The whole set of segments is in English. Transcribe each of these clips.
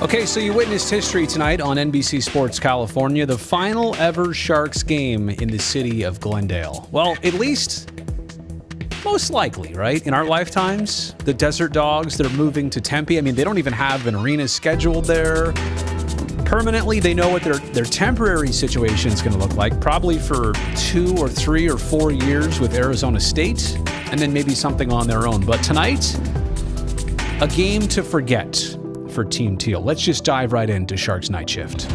Okay, so you witnessed history tonight on NBC Sports California, the final ever Sharks game in the city of Glendale. Well, at least, most likely, right? In our lifetimes, the Desert Dogs that are moving to Tempe, I mean, they don't even have an arena scheduled there permanently. They know what their temporary situation is going to look like, probably for 2 or 3 or 4 years with Arizona State, and then maybe something on their own. But tonight, a game to forget for Team Teal. Let's just dive right into Sharks Night Shift.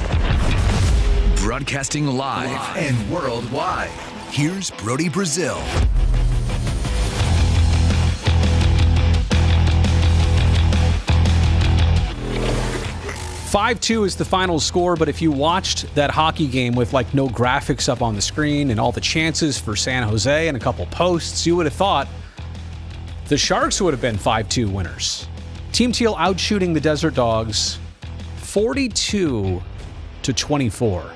Broadcasting live and worldwide, here's Brody Brazil. 5-2 is the final score, but if you watched that hockey game with like no graphics up on the screen and all the chances for San Jose and a couple posts, you would have thought the Sharks would have been 5-2 winners. Team Teal outshooting the Desert Dogs 42-24.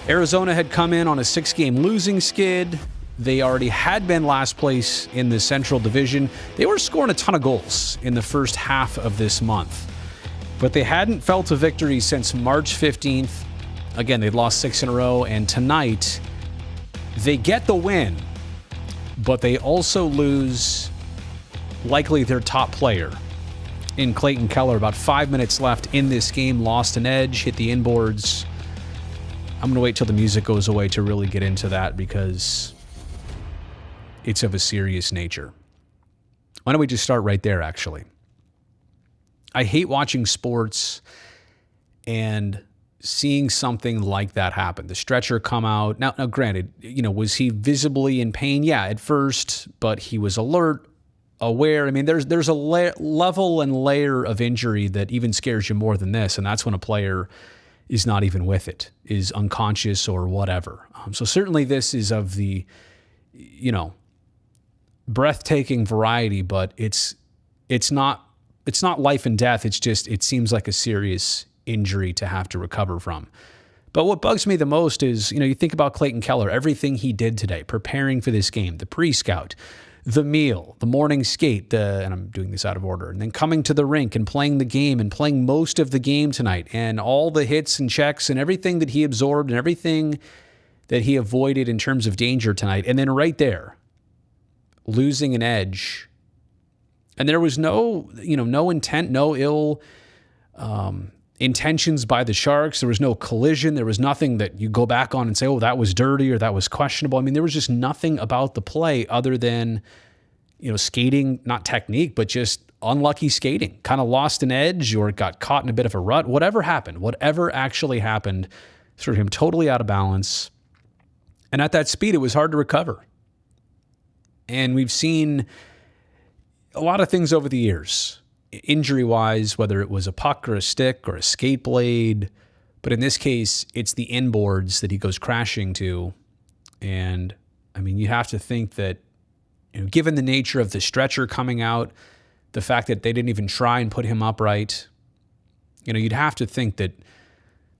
Arizona had come in on a 6-game losing skid. They already had been last place in the Central Division. They were scoring a ton of goals in the first half of this month, but they hadn't felt a victory since March 15th. Again, they'd lost 6 in a row, and tonight they get the win, but they also lose likely their top player in Clayton Keller. About 5 minutes left in this game, lost an edge, hit the inboards. I'm going to wait till the music goes away to really get into that because it's of a serious nature. Why don't we just start right there, actually? I hate watching sports and seeing something like that happen. The stretcher come out. Now granted, was he visibly in pain? Yeah, at first, but he was alert, aware. I mean, there's a level and layer of injury that even scares you more than this, and that's when a player is not even with it, is unconscious or whatever. So certainly this is of the, breathtaking variety, but it's not life and death. It's just, it seems like a serious injury to have to recover from. But what bugs me the most is, you think about Clayton Keller, everything he did today, preparing for this game, the pre-scout, the meal, the morning skate, and I'm doing this out of order, and then coming to the rink and playing the game and playing most of the game tonight, and all the hits and checks and everything that he absorbed and everything that he avoided in terms of danger tonight. And then right there, losing an edge. And there was no intent, no ill intentions by the Sharks. There was no collision. There was nothing that you go back on and say, oh, that was dirty or that was questionable. I mean, there was just nothing about the play other than, skating, not technique, but just unlucky skating. Kind of lost an edge or got caught in a bit of a rut. Whatever happened, whatever actually happened, threw him totally out of balance. And at that speed, it was hard to recover. And we've seen a lot of things over the years, injury-wise, whether it was a puck or a stick or a skate blade. But in this case, it's the inboards that he goes crashing to. And, I mean, you have to think that, given the nature of the stretcher coming out, the fact that they didn't even try and put him upright, you'd have to think that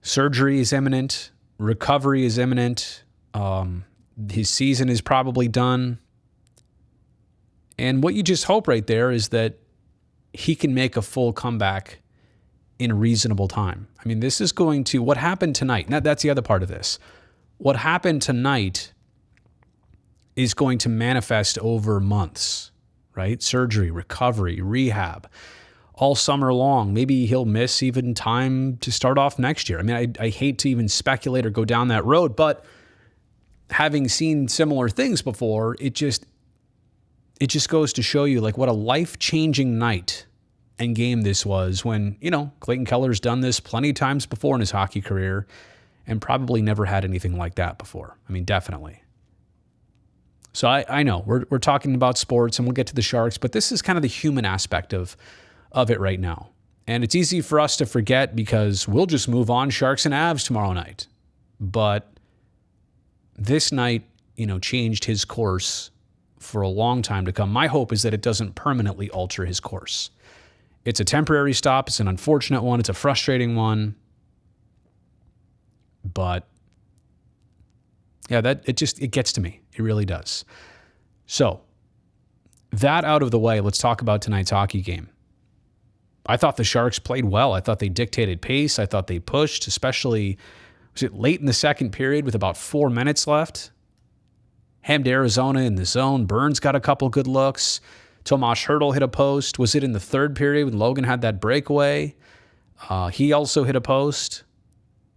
surgery is imminent, recovery is imminent, his season is probably done. And what you just hope right there is that he can make a full comeback in a reasonable time. I mean, this is going to, what happened tonight, now that's the other part of this. What happened tonight is going to manifest over months, right? Surgery, recovery, rehab, all summer long. Maybe he'll miss even time to start off next year. I mean, I hate to even speculate or go down that road, but having seen similar things before, it just goes to show you like what a life-changing night and game this was when, Clayton Keller's done this plenty of times before in his hockey career and probably never had anything like that before. I mean, definitely. So I know we're talking about sports and we'll get to the Sharks, but this is kind of the human aspect of it right now. And it's easy for us to forget because we'll just move on Sharks and Avs tomorrow night. But this night, changed his course for a long time to come. My hope is that it doesn't permanently alter his course. It's a temporary stop. It's an unfortunate one. It's a frustrating one. But yeah, it gets to me. It really does. So that out of the way, let's talk about tonight's hockey game. I thought the Sharks played well. I thought they dictated pace. I thought they pushed, especially, was it late in the second period with about 4 minutes left? Hemmed Arizona in the zone. Burns got a couple good looks. Tomas Hertl hit a post. Was it in the third period when Logan had that breakaway? He also hit a post.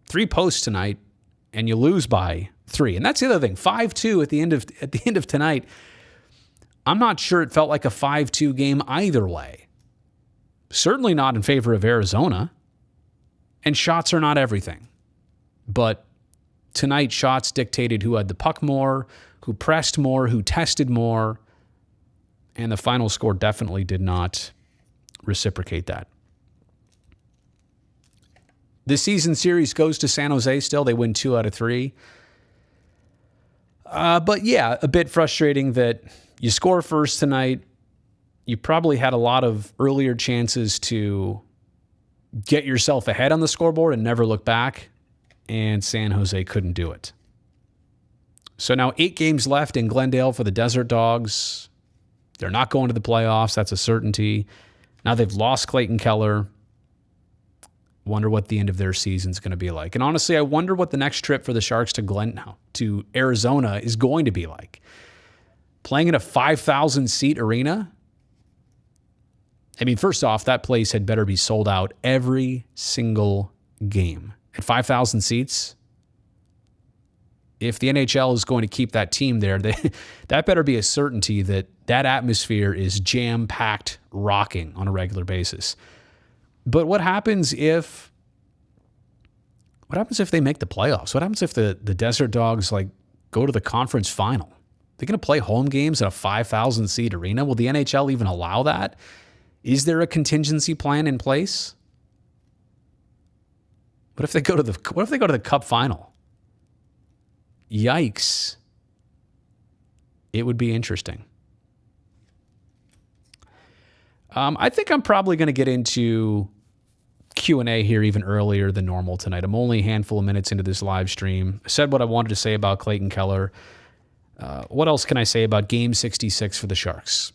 3 posts tonight, and you lose by 3. And that's the other thing. 5-2 at the end of tonight. I'm not sure it felt like a 5-2 game either way. Certainly not in favor of Arizona. And shots are not everything. But tonight, shots dictated who had the puck more, who pressed more, who tested more. And the final score definitely did not reciprocate that. The season series goes to San Jose still. They win 2 out of 3. But yeah, a bit frustrating that you score first tonight. You probably had a lot of earlier chances to get yourself ahead on the scoreboard and never look back. And San Jose couldn't do it. So now 8 games left in Glendale for the Desert Dogs. They're not going to the playoffs. That's a certainty. Now they've lost Clayton Keller. Wonder what the end of their season is going to be like. And honestly, I wonder what the next trip for the Sharks to Arizona is going to be like. Playing in a 5,000-seat arena? I mean, first off, that place had better be sold out every single game. At 5,000 seats, if the NHL is going to keep that team there, that better be a certainty that atmosphere is jam-packed, rocking on a regular basis. But what happens if they make the playoffs? What happens if the Desert Dogs go to the conference final? They're going to play home games at a 5,000-seat arena. Will the NHL even allow that? Is there a contingency plan in place? What if they go to the Cup final? Yikes. It would be interesting. I think I'm probably going to get into Q&A here even earlier than normal tonight. I'm only a handful of minutes into this live stream. I said what I wanted to say about Clayton Keller. What else can I say about Game 66 for the Sharks?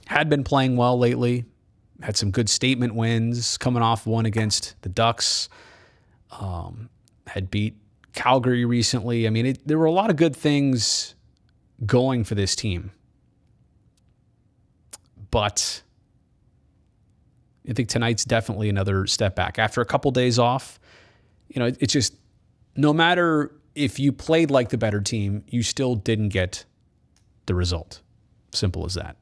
Had been playing well lately. Had some good statement wins, coming off one against the Ducks. Had beat Calgary recently. I mean, there were a lot of good things going for this team. But I think tonight's definitely another step back. After a couple days off, it's just, no matter if you played like the better team, you still didn't get the result. Simple as that.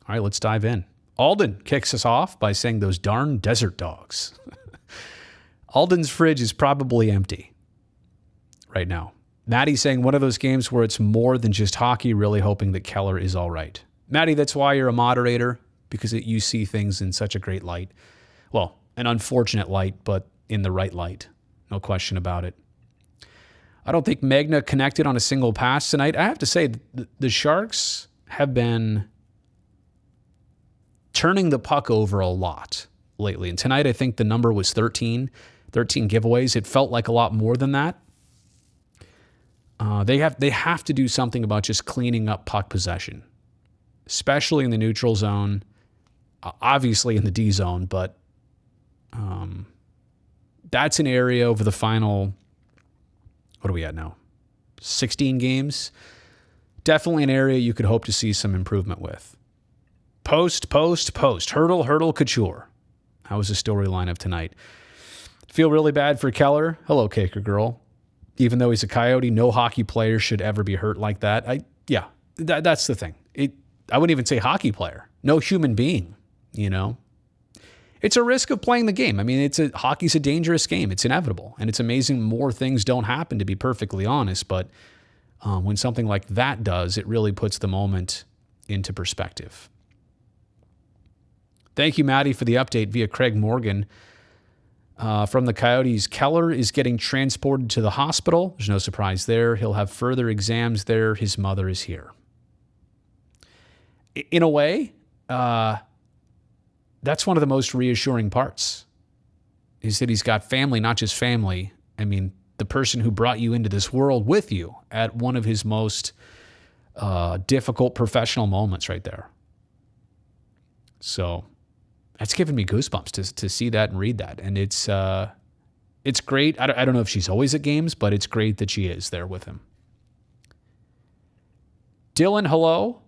All right, let's dive in. Alden kicks us off by saying those darn Desert Dogs. Alden's fridge is probably empty right now. Maddie's saying one of those games where it's more than just hockey, really hoping that Keller is all right. Maddie, that's why you're a moderator, because you see things in such a great light. Well, an unfortunate light, but in the right light. No question about it. I don't think Magna connected on a single pass tonight. I have to say, the Sharks have been turning the puck over a lot lately. And tonight, I think the number was 13 giveaways. It felt like a lot more than that. They have to do something about just cleaning up puck possession, especially in the neutral zone, obviously in the D zone, but that's an area over the final, what are we at now? 16 games. Definitely an area you could hope to see some improvement with. Post. Hertl, Couture. That was the storyline of tonight. Feel really bad for Keller. Hello, Caker Girl. Even though he's a Coyote, no hockey player should ever be hurt like that. That's the thing. I wouldn't even say hockey player. No human being, It's a risk of playing the game. I mean, hockey's a dangerous game. It's inevitable. And it's amazing more things don't happen, to be perfectly honest. But when something like that does, it really puts the moment into perspective. Thank you, Maddie, for the update via Craig Morgan. From the Coyotes, Keller is getting transported to the hospital. There's no surprise there. He'll have further exams there. His mother is here. In a way, that's one of the most reassuring parts, is that he's got family, not just family. I mean, the person who brought you into this world with you at one of his most difficult professional moments right there. So that's given me goosebumps to see that and read that. And it's great. I don't know if she's always at games, but it's great that she is there with him. Dylan, hello.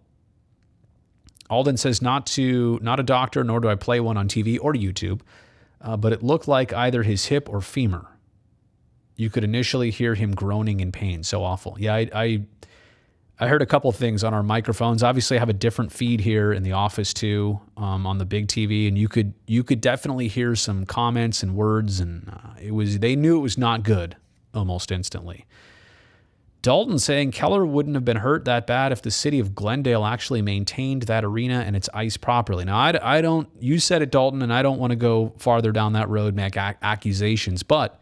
Alden says, not a doctor, nor do I play one on TV or YouTube, but it looked like either his hip or femur. You could initially hear him groaning in pain. So awful. Yeah, I heard a couple of things on our microphones. Obviously, I have a different feed here in the office too, on the big TV, and you could definitely hear some comments and words, and they knew it was not good almost instantly. Dalton saying Keller wouldn't have been hurt that bad if the city of Glendale actually maintained that arena and its ice properly. Now, I don't. You said it, Dalton, and I don't want to go farther down that road, make accusations, but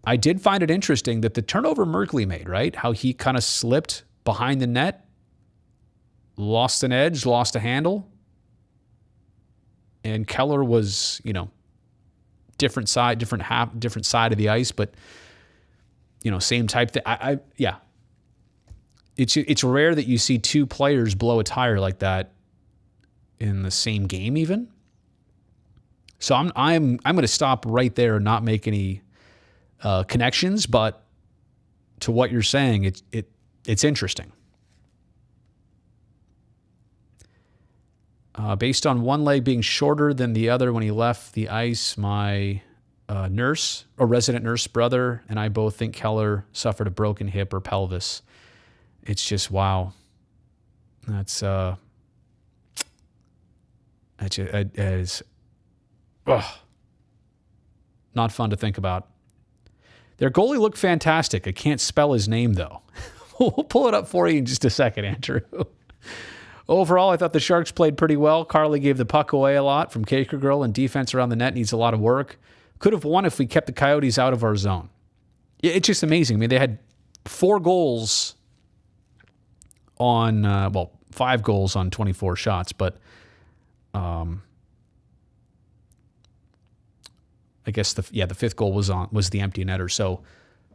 I did find it interesting that the turnover Merkley made, right? How he kind of slipped behind the net, lost an edge, lost a handle, and Keller was, different side of the ice, but same type thing. Yeah. It's rare that you see two players blow a tire like that in the same game even. So I'm going to stop right there and not make any connections, but to what you're saying, it's interesting. Based on one leg being shorter than the other when he left the ice, my resident nurse brother and I both think Keller suffered a broken hip or pelvis. It's just, wow. That is not fun to think about. Their goalie looked fantastic. I can't spell his name, though. We'll pull it up for you in just a second, Andrew. Overall, I thought the Sharks played pretty well. Carly gave the puck away a lot from Caker Girl, and defense around the net needs a lot of work. Could have won if we kept the Coyotes out of our zone. It's just amazing. I mean, they had 4 goals on, 5 goals on 24 shots, but I guess the 5th goal was the empty netter. So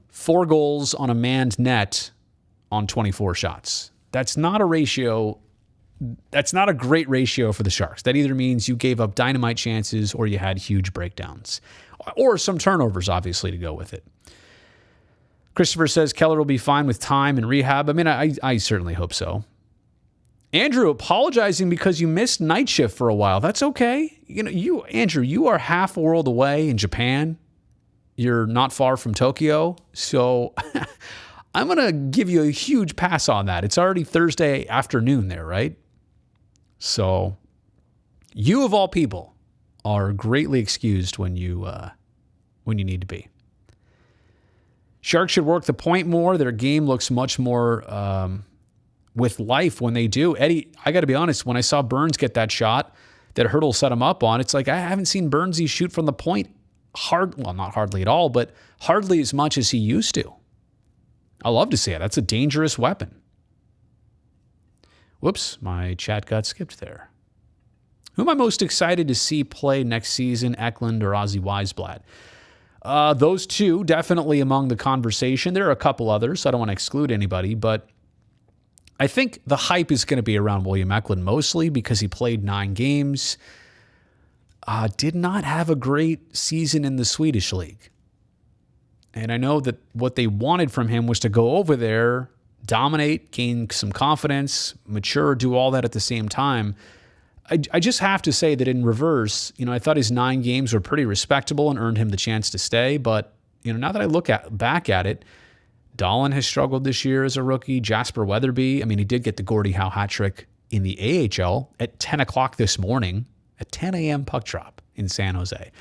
4 goals on a manned net on 24 shots. That's not a ratio. That's not a great ratio for the Sharks. That either means you gave up dynamite chances or you had huge breakdowns, or some turnovers, obviously, to go with it. Christopher says Keller will be fine with time and rehab. I mean, I certainly hope so. Andrew, apologizing because you missed night shift for a while. That's okay. Andrew, you are half a world away in Japan. You're not far from Tokyo. So I'm going to give you a huge pass on that. It's already Thursday afternoon there, right? So you, of all people, are greatly excused when you need to be. Sharks should work the point more. Their game looks much more with life when they do. Eddie, I got to be honest, when I saw Burns get that shot that Hurdle set him up on, it's like I haven't seen Burnsy shoot from the point not hardly at all, but hardly as much as he used to. I love to see it. That's a dangerous weapon. Whoops, my chat got skipped there. Who am I most excited to see play next season, Eklund or Ozzy Weisblatt? Those two definitely among the conversation. There are a couple others, so I don't want to exclude anybody, but I think the hype is going to be around William Eklund mostly because he played 9 games. Did not have a great season in the Swedish league. And I know that what they wanted from him was to go over there, dominate, gain some confidence, mature, do all that at the same time. I just have to say that in reverse, I thought his 9 games were pretty respectable and earned him the chance to stay. But, now that I look back at it, Dahlin has struggled this year as a rookie. Jasper Weatherby, he did get the Gordie Howe hat trick in the AHL at 10 o'clock this morning, at 10 a.m. puck drop in San Jose.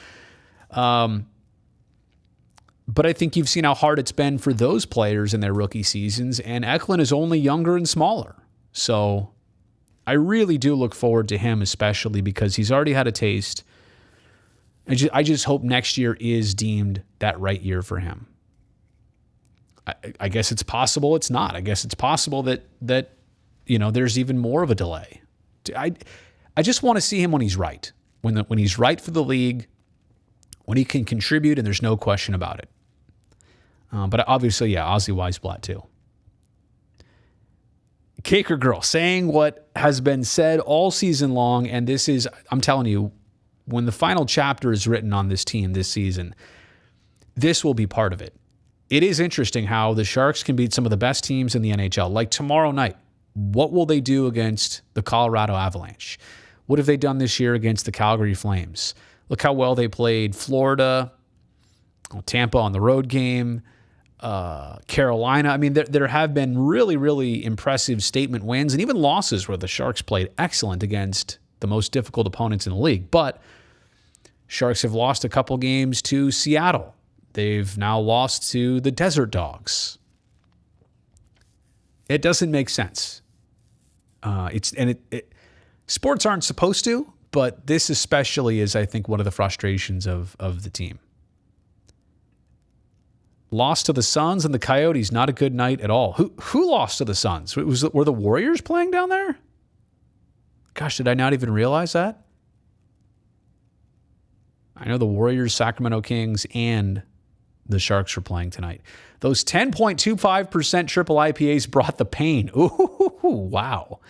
But I think you've seen how hard it's been for those players in their rookie seasons, and Eklund is only younger and smaller. So I really do look forward to him, especially because he's already had a taste. I just hope next year is deemed that right year for him. I guess it's possible it's not. I guess it's possible that there's even more of a delay. I just want to see him when he's right. When he's right for the league, when he can contribute, and there's no question about it. But obviously, Ozzy Weisblatt too. Caker Girl saying what has been said all season long, and this is, I'm telling you, when the final chapter is written on this team this season, this will be part of it. It is interesting how the Sharks can beat some of the best teams in the NHL. Like tomorrow night, what will they do against the Colorado Avalanche? What have they done this year against the Calgary Flames? Look how well they played Florida, Tampa on the road game, Carolina. I mean, there have been really, really impressive statement wins and even losses where the Sharks played excellent against the most difficult opponents in the league. But Sharks have lost a couple games to Seattle. They've now lost to the Desert Dogs. It doesn't make sense. Sports aren't supposed to, but this especially is, I think, one of the frustrations of the team. Lost to the Suns and the Coyotes, not a good night at all. Who lost to the Suns? Were the Warriors playing down there? Gosh, did I not even realize that? I know the Warriors, Sacramento Kings, and the Sharks were playing tonight. Those 10.25% triple IPAs brought the pain. Ooh, wow.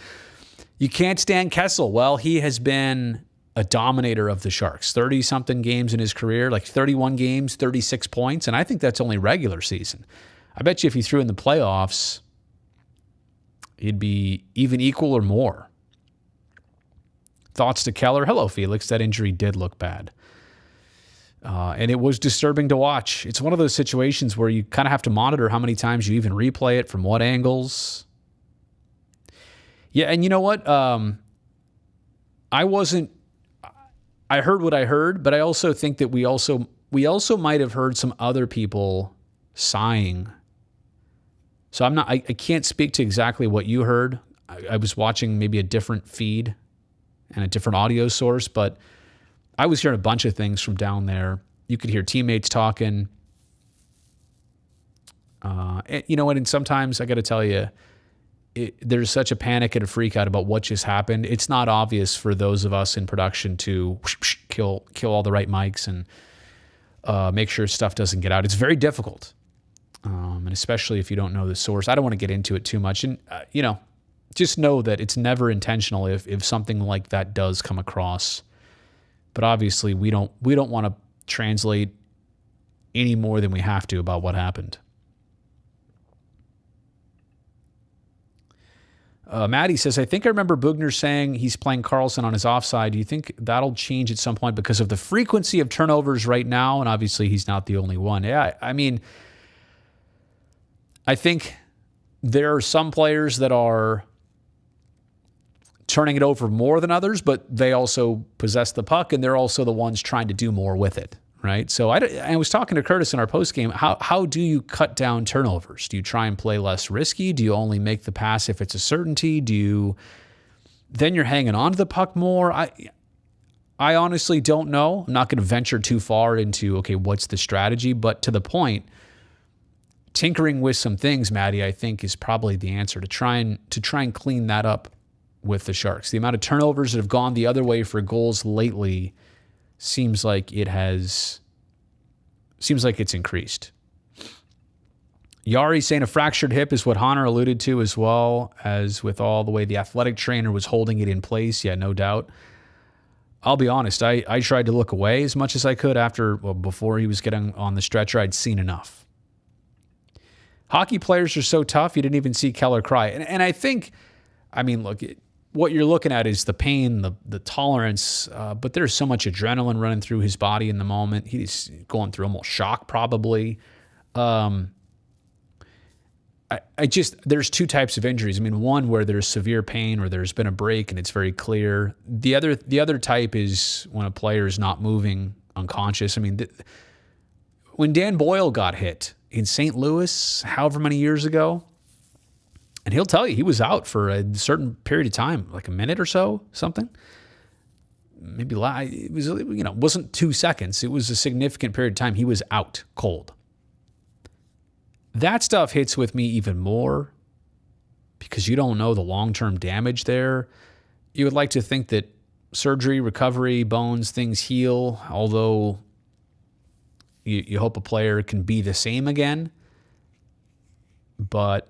You can't stand Kessel. Well, he has been a dominator of the Sharks. 30-something games in his career, like 31 games, 36 points, and I think that's only regular season. I bet you if he threw in the playoffs, he'd be even equal or more. Thoughts to Keller? Hello, Felix. That injury did look bad. And it was disturbing to watch. It's one of those situations where you kind of have to monitor how many times you even replay it, from what angles. Yeah, and you know what? I heard what I heard, but I also think that we also might have heard some other people sighing. So I can't speak to exactly what you heard. I was watching maybe a different feed and a different audio source, but I was hearing a bunch of things from down there. You could hear teammates talking. And you know what? And sometimes I got to tell you, there's such a panic and a freak out about what just happened. It's not obvious for those of us in production to kill all the right mics and make sure stuff doesn't get out. It's very difficult, and especially if you don't know the source. I don't want to get into it too much, and just know that it's never intentional if something like that does come across. But obviously, we don't want to translate any more than we have to about what happened. Maddie says, I think I remember Bugner saying he's playing Carlson on his offside. Do you think that'll change at some point because of the frequency of turnovers right now? And obviously, he's not the only one. Yeah, I mean, I think there are some players that are turning it over more than others, but they also possess the puck, and they're also the ones trying to do more with it, right? So I was talking to Curtis in our postgame. How do you cut down turnovers? Do you try and play less risky? Do you only make the pass if it's a certainty? Then you're hanging on to the puck more? I honestly don't know. I'm not going to venture too far into, okay, what's the strategy? But to the point, tinkering with some things, Maddie, I think is probably the answer to try and clean that up with the Sharks. The amount of turnovers that have gone the other way for goals lately seems like it's increased. Yari saying a fractured hip is what Honor alluded to, as well as with all the way the athletic trainer was holding it in place. Yeah, no doubt. I'll be honest, I tried to look away as much as I could before he was getting on the stretcher. I'd seen enough. Hockey players are so tough, you didn't even see Keller cry. And I think, look, what you're looking at is the pain, the tolerance, but there's so much adrenaline running through his body in the moment. He's going through almost shock probably. There's two types of injuries. One where there's severe pain or there's been a break and it's very clear. The other type is when a player is not moving, unconscious. When Dan Boyle got hit in St. Louis, however many years ago, and he'll tell you he was out for a certain period of time, like a minute or so, something. Maybe it was, wasn't 2 seconds. It was a significant period of time. He was out cold. That stuff hits with me even more because you don't know the long-term damage there. You would like to think that surgery, recovery, bones, things heal, although you hope a player can be the same again. But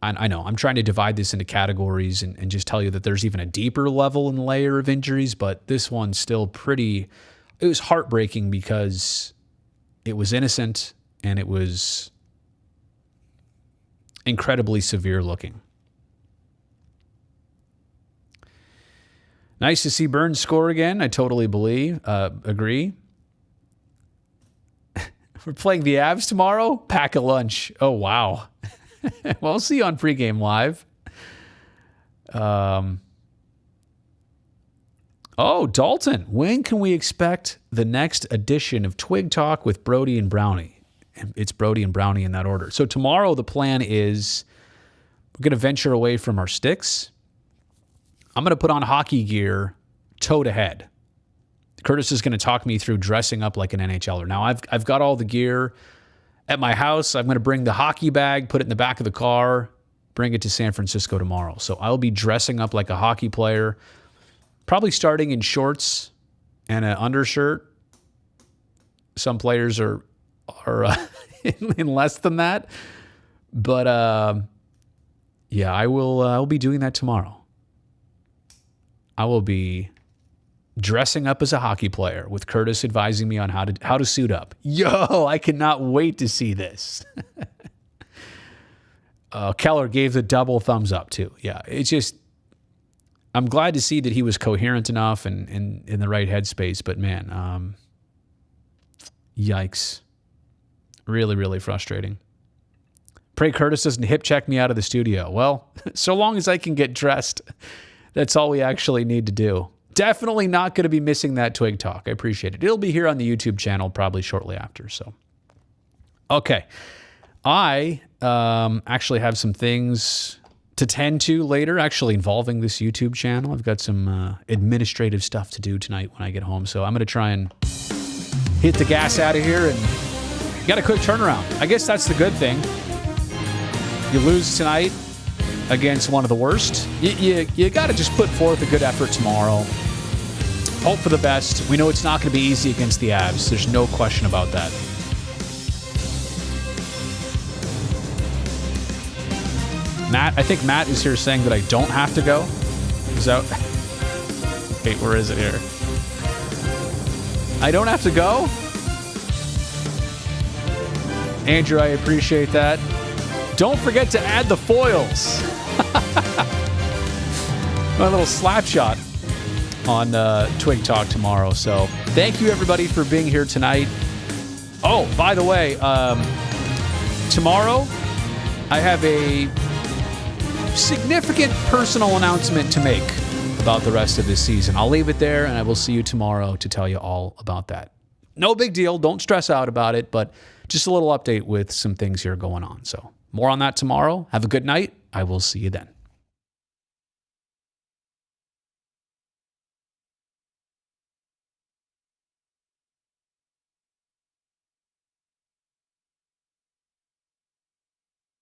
I know I'm trying to divide this into categories and just tell you that there's even a deeper level and layer of injuries, but this one's still it was heartbreaking because it was innocent and it was incredibly severe looking. Nice to see Burns score again. I totally agree. We're playing the Avs tomorrow. Pack a lunch. Oh, wow. Well, I'll see you on pregame live. Dalton. When can we expect the next edition of Twig Talk with Brody and Brownie? It's Brody and Brownie in that order. So tomorrow the plan is we're going to venture away from our sticks. I'm going to put on hockey gear toe to head. Curtis is going to talk me through dressing up like an NHLer. Now, I've got all the gear at my house. I'm going to bring the hockey bag, put it in the back of the car, bring it to San Francisco tomorrow. So I'll be dressing up like a hockey player, probably starting in shorts and an undershirt. Some players are in less than that. But, I'll be doing that tomorrow. I will be dressing up as a hockey player with Curtis advising me on how to suit up. Yo, I cannot wait to see this. Keller gave the double thumbs up too. Yeah, it's just, I'm glad to see that he was coherent enough and in the right headspace, but man, yikes. Really, really frustrating. Pray Curtis doesn't hip check me out of the studio. Well, so long as I can get dressed, that's all we actually need to do. Definitely not going to be missing that Twig Talk. I appreciate it. It'll be here on the YouTube channel probably shortly after. So, okay. I actually have some things to tend to later, actually involving this YouTube channel. I've got some administrative stuff to do tonight when I get home. So I'm going to try and hit the gas out of here and got a quick turnaround. I guess that's the good thing. You lose tonight against one of the worst. You got to just put forth a good effort tomorrow. Hope for the best. We know it's not going to be easy against the Avs. There's no question about that. I think Matt is here saying that I don't have to go. Is that... Wait, where is it here? I don't have to go? Andrew, I appreciate that. Don't forget to add the foils. My little slap shot on Twig Talk tomorrow. So thank you, everybody, for being here tonight. Oh, by the way, tomorrow I have a significant personal announcement to make about the rest of this season. I'll leave it there, and I will see you tomorrow to tell you all about that. No big deal. Don't stress out about it, but just a little update with some things here going on. So more on that tomorrow. Have a good night. I will see you then.